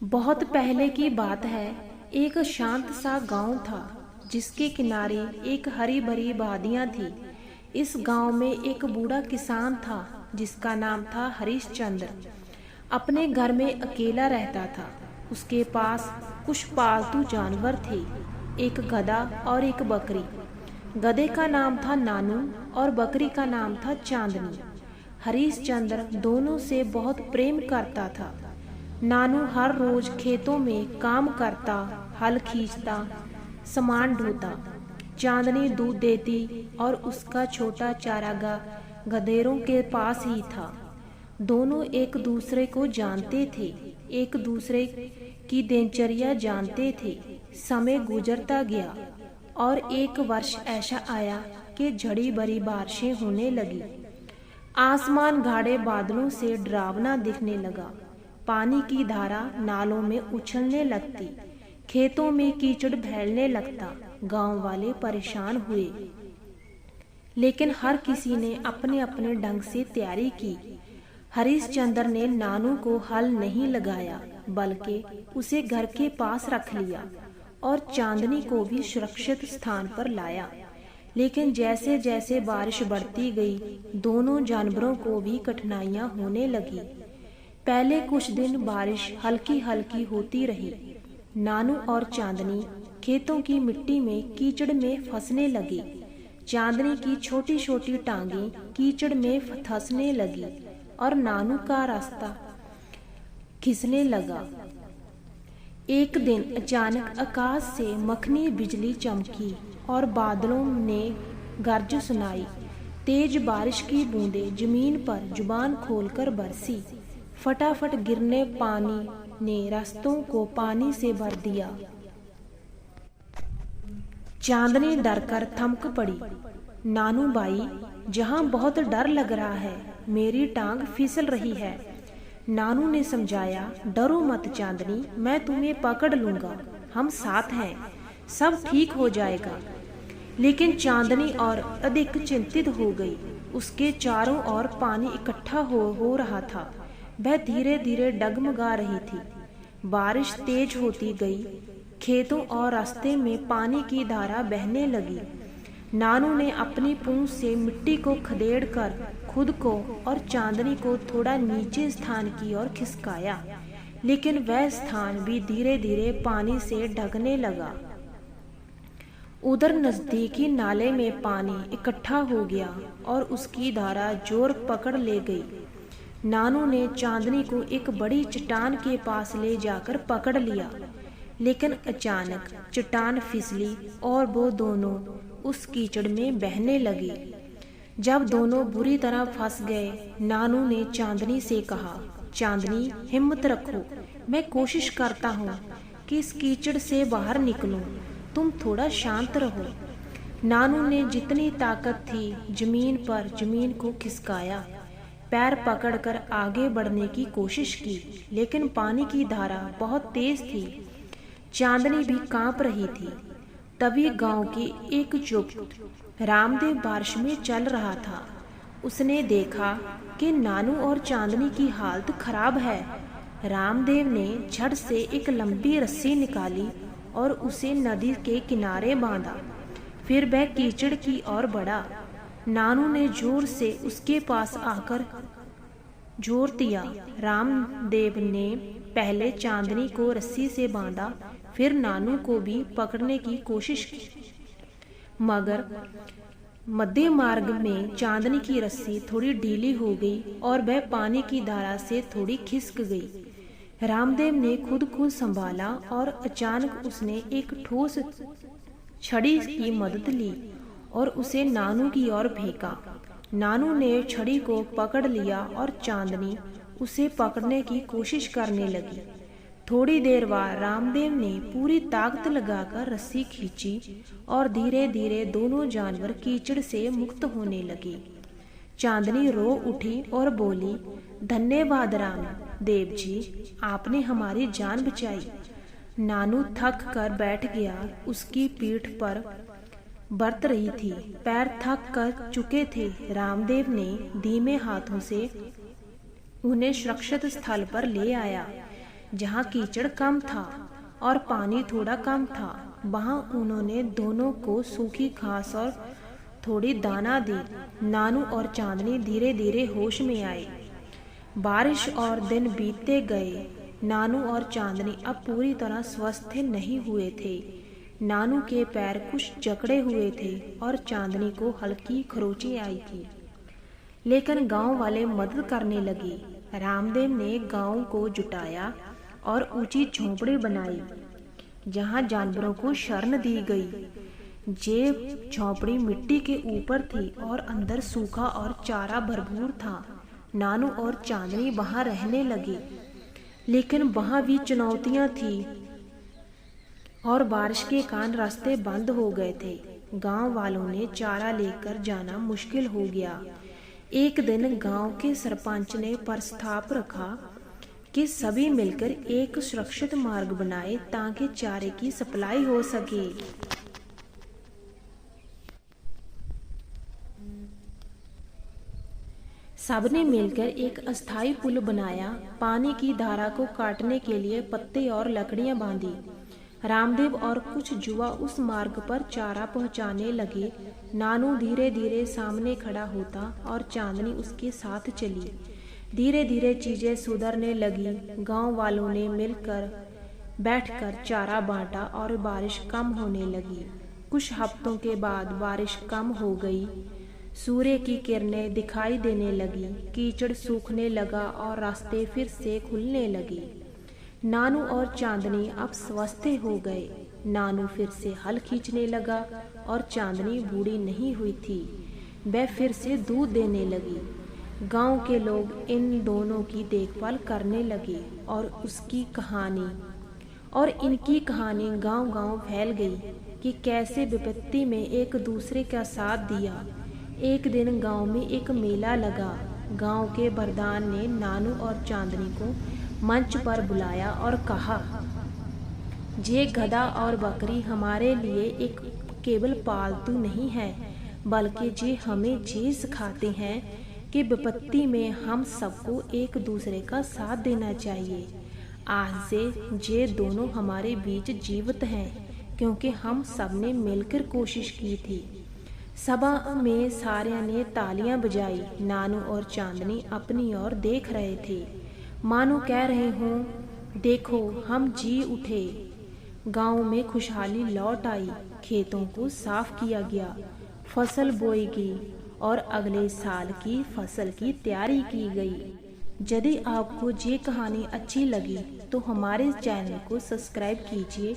बहुत पहले की बात है। एक शांत सा गांव था जिसके किनारे एक हरी भरी वादियां थी। इस गांव में एक बूढ़ा किसान था जिसका नाम था हरिश्चंद्र। अपने घर में अकेला रहता था। उसके पास कुछ पालतू जानवर थे, एक गधा और एक बकरी। गधे का नाम था नानू और बकरी का नाम था चांदनी। हरिश्चंद्र दोनों से बहुत प्रेम करता था। नानू हर रोज खेतों में काम करता, हल खींचता, सामान ढोता। चांदनी दूध देती और उसका छोटा चारागाह गधेरों के पास ही था। दोनों एक दूसरे को जानते थे, एक दूसरे की दिनचर्या जानते थे। समय गुजरता गया और एक वर्ष ऐसा आया कि झड़ी भरी बारिशें होने लगी। आसमान गाढ़े बादलों से डरावना दिखने लगा। पानी की धारा नालों में उछलने लगती, खेतों में कीचड़ फैलने लगता। गांव वाले परेशान हुए, लेकिन हर किसी ने अपने अपने ढंग से तैयारी की। हरिश्चंद्र ने नानू को हल नहीं लगाया, बल्कि उसे घर के पास रख लिया और चांदनी को भी सुरक्षित स्थान पर लाया। लेकिन जैसे जैसे बारिश बढ़ती गई, दोनों जानवरों को भी कठिनाइयां होने लगी। पहले कुछ दिन बारिश हल्की हल्की होती रही। नानू और चांदनी खेतों की मिट्टी में कीचड़ में फंसने लगे। चांदनी की छोटी छोटी टांगें कीचड़ में फंसने लगी और नानू का रास्ता खिसने लगा। एक दिन अचानक आकाश से मखनी बिजली चमकी और बादलों ने गर्ज सुनाई। तेज बारिश की बूंदें जमीन पर जुबान खोलकर बरसी। फटाफट गिरने पानी ने रास्तों को पानी से भर दिया। चांदनी डरकर थमक पड़ी। नानू भाई, जहां बहुत डर लग रहा है, मेरी टांग फिसल रही है। नानू ने समझाया, डरो मत चांदनी, मैं तुम्हें पकड़ लूंगा, हम साथ हैं, सब ठीक हो जाएगा। लेकिन चांदनी और अधिक चिंतित हो गई। उसके चारों ओर पानी इकट्ठा हो रहा था। वह धीरे धीरे डगमगा रही थी। बारिश तेज होती गई। खेतों और रास्ते में पानी की धारा बहने लगी। नानू ने अपनी पूंछ से मिट्टी को खदेड़कर खुद को और चांदनी को थोड़ा नीचे स्थान की ओर खिसकाया, लेकिन वह स्थान भी धीरे धीरे पानी से ढकने लगा। उधर नजदीकी नाले में पानी इकट्ठा हो गया और उसकी धारा जोर पकड़ ले गई। नानू ने चांदनी को एक बड़ी चट्टान के पास ले जाकर पकड़ लिया, लेकिन अचानक चट्टान फिसली और वो दोनों उस कीचड़ में बहने लगे। जब दोनों बुरी तरह फंस गए, नानू ने चांदनी से कहा, चांदनी हिम्मत रखो, मैं कोशिश करता हूँ कि इस कीचड़ से बाहर निकलूं, तुम थोड़ा शांत रहो। नानू ने जितनी ताकत थी जमीन को खिसकाया, पैर पकड़कर आगे बढ़ने की कोशिश की, लेकिन पानी की धारा बहुत तेज थी। चांदनी भी कांप रही थी। तभी गांव के एक युवक रामदेव बारिश में चल रहा था। उसने देखा कि नानू और चांदनी की हालत खराब है। रामदेव ने झट से एक लंबी रस्सी निकाली और उसे नदी के किनारे बांधा। फिर वह कीचड़ की ओर बढ़ा। नानू ने जोर से उसके पास आकर जोर दिया। रामदेव ने पहले चांदनी को रस्सी से बांधा, फिर नानू को भी पकड़ने की कोशिश की, मगर मध्य मार्ग में चांदनी की रस्सी थोड़ी ढीली हो गई और वह पानी की धारा से थोड़ी खिसक गई। रामदेव ने खुद को संभाला और अचानक उसने एक ठोस छड़ी की मदद ली और उसे नानू की ओर फेंका। नानू ने छड़ी को पकड़ लिया और चांदनी उसे पकड़ने की कोशिश करने लगी। थोड़ी देर बाद रामदेव ने पूरी ताकत लगाकर रस्सी खींची और धीरे धीरे दोनों जानवर कीचड़ से मुक्त होने लगे। चांदनी रो उठी और बोली, धन्यवाद रामदेव जी, आपने हमारी जान बचाई। नानू थक कर बैठ गया। उसकी पीठ पर बरत रही थी, पैर थक कर चुके थे। रामदेव ने धीमे हाथों से उन्हें सुरक्षित स्थल पर ले आया। जहाँ कीचड़ कम था और पानी थोड़ा कम था। वहाँ उन्होंने दोनों को सूखी घास और थोड़ी दाना दी। नानू और चांदनी धीरे धीरे होश में आए। बारिश और दिन बीतते गए। नानू और चांदनी अब पूरी तरह स्वस्थ नहीं हुए थे। नानू के पैर कुछ जकड़े हुए थे और चांदनी को हल्की खरोंची आई थी, लेकिन गांव वाले मदद करने लगे। रामदेव ने गांव को जुटाया और ऊंची झोंपड़ी बनाई जहां जानवरों को शरण दी गई। ये झोंपड़ी मिट्टी के ऊपर थी और अंदर सूखा और चारा भरपूर था। नानू और चांदनी वहां रहने लगे, लेकिन वहां भी चुनौतियां थी और बारिश के कारण रास्ते बंद हो गए थे। गांव वालों ने चारा लेकर जाना मुश्किल हो गया। एक दिन गांव के सरपंच ने प्रस्ताव रखा कि सभी मिलकर एक सुरक्षित मार्ग बनाए ताकि चारे की सप्लाई हो सके। सबने मिलकर एक अस्थायी पुल बनाया। पानी की धारा को काटने के लिए पत्ते और लकड़ियां बांधी। रामदेव और कुछ युवा उस मार्ग पर चारा पहुंचाने लगे। नानू धीरे धीरे सामने खड़ा होता और चांदनी उसके साथ चली। धीरे धीरे चीजें सुधरने लगी। गांव वालों ने मिलकर बैठकर चारा बांटा और बारिश कम होने लगी। कुछ हफ्तों के बाद बारिश कम हो गई। सूर्य की किरणें दिखाई देने लगी। कीचड़ सूखने लगा और रास्ते फिर से खुलने लगे। नानू और चांदनी अब स्वस्थ हो गए। नानू फिर से हल खींचने लगा और चांदनी बूढ़ी नहीं हुई थी, वह फिर से दूध देने लगी। गांव के लोग इन दोनों की देखभाल करने लगे और इनकी कहानी गांव-गांव फैल गई कि कैसे विपत्ति में एक दूसरे का साथ दिया। एक दिन गांव में एक मेला लगा। गांव के प्रधान ने नानू और चांदनी को मंच पर बुलाया और कहा, ये गधा और बकरी हमारे लिए एक केवल पालतू नहीं है, बल्कि ये हमें ये सिखाते हैं कि विपत्ति में हम सबको एक दूसरे का साथ देना चाहिए। आज से ये दोनों हमारे बीच जीवित हैं, क्योंकि हम सबने मिलकर कोशिश की थी। सभा में सारे ने तालियां बजाई। नानू और चांदनी अपनी ओर देख रहे थे, मानो कह रहे हों, देखो हम जी उठे। गांव में खुशहाली लौट आई। खेतों को साफ किया गया, फसल बोई गई और अगले साल की फसल की तैयारी की गई। यदि आपको ये कहानी अच्छी लगी तो हमारे चैनल को सब्सक्राइब कीजिए